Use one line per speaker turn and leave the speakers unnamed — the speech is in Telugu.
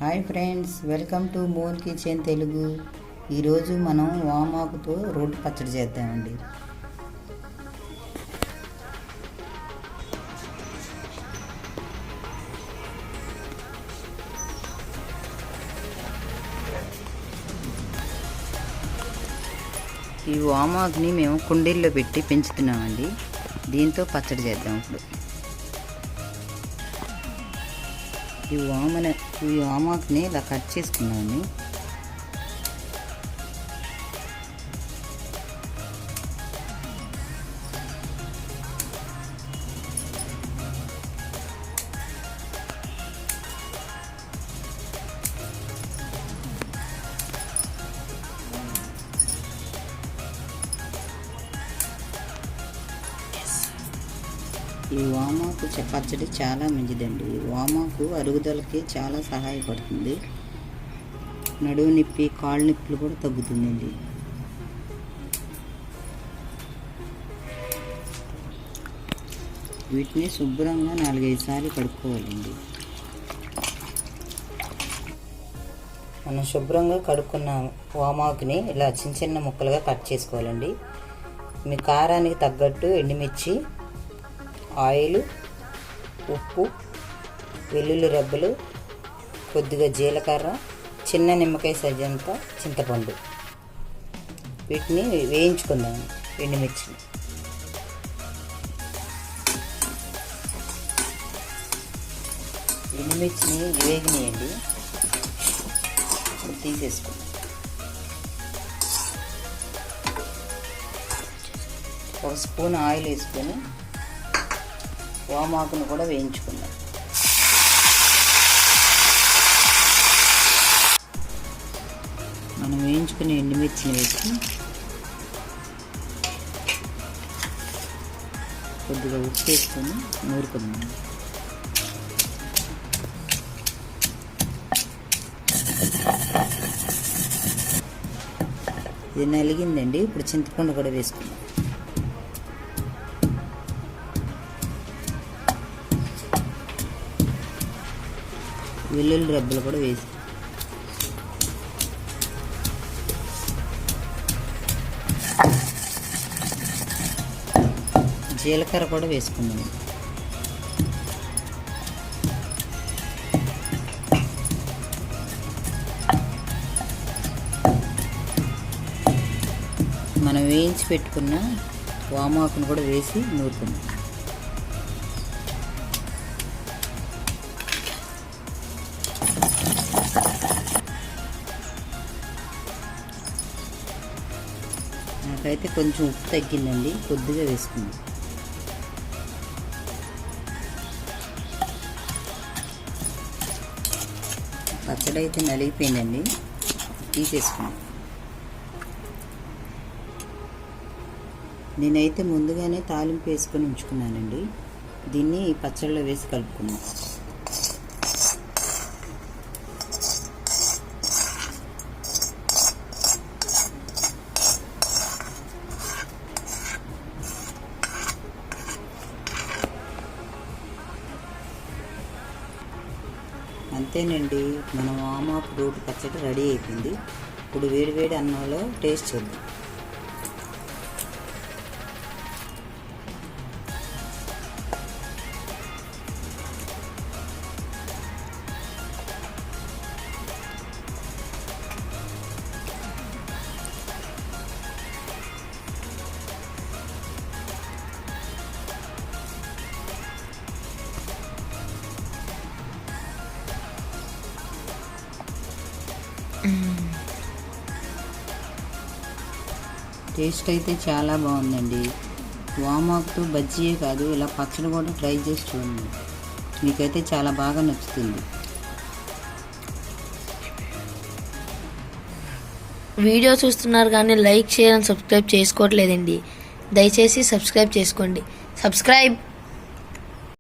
Hi friends, welcome to Mon kitchen Telugu. ఈరోజు మనం వామాకుతో రోటి పచ్చడి చేద్దామండి. ఈ వామాకుని మేము కుండీల్లో పెట్టి పెంచుతున్నామండి. దీంతో పచ్చడి చేద్దాం. ఇప్పుడు ఈ వామాకుని ఇలా కట్ చేసుకున్నాను. ఈ వామాకు పచ్చడి చాలా మంచిదండి. వామాకు అరుగుదలకి చాలా సహాయపడుతుంది. నడుము నొప్పి, కాళ్ళు నొప్పులు కూడా తగ్గుతుందండి. వీటిని శుభ్రంగా 4-5 సార్లు కడుక్కోవాలండి. మనం శుభ్రంగా కడుక్కున్న వామాకుని ఇలా చిన్న చిన్న ముక్కలుగా కట్ చేసుకోవాలండి. మీ కారానికి తగ్గట్టు ఎండుమిర్చి, ఆయిల్, ఉప్పు, వెల్లుల్లి రెబ్బలు, కొద్దిగా జీలకర్ర, చిన్న నిమ్మకాయ సైజంత చింతపండు, వీటిని వేయించుకుందాము. ఎండుమిర్చి ఎండుమిర్చిని వేగనియండి. తీసేసుకుందాం. ఒక స్పూన్ ఆయిల్ వేసుకొని వామాకును కూడా వేయించుకుందాం. మనం వేయించుకుని ఎండుమిర్చిని వేసి కొద్దిగా ఉప్పు వేసుకొని నూరుకుందాం. ఇది నలిగిందండి. ఇప్పుడు చింతపండు కూడా వేసుకుందాం. వెల్లుల్లి రెబ్బలు కూడా వేసి జీలకర్ర కూడా వేసుకుందాం. మనం వేయించి పెట్టుకున్న వామాకును కూడా వేసి నూరుకుందాం. నాకైతే కొంచెం ఉప్పు తగ్గిందండి, కొద్దిగా వేసుకుందాం. పచ్చడి అయితే నలిగిపోయిందండి, తీసేసుకున్నాం. నేనైతే ముందుగానే తాలింపు వేసుకొని ఉంచుకున్నానండి. దీన్ని ఈ పచ్చడిలో వేసి కలుపుకున్నాం. అంతేనండి, మన వామాకు రోటి పచ్చడి రెడీ అయిపోయింది. ఇప్పుడు వేడివేడి అన్నంలో టేస్ట్ చూద్దాం. టేస్ట్ అయితే చాలా బాగుందండి. వామాకుతో బజ్జీయే కాదు, ఇలా పచ్చడి కూడా ట్రై చేసి చూడండి. మీకైతే చాలా బాగా నచ్చుతుంది.
వీడియో చూస్తున్నారు కానీ లైక్, షేర్ అండ్ సబ్స్క్రైబ్ చేసుకోవట్లేదండి. దయచేసి సబ్స్క్రైబ్ చేసుకోండి. సబ్స్క్రైబ్.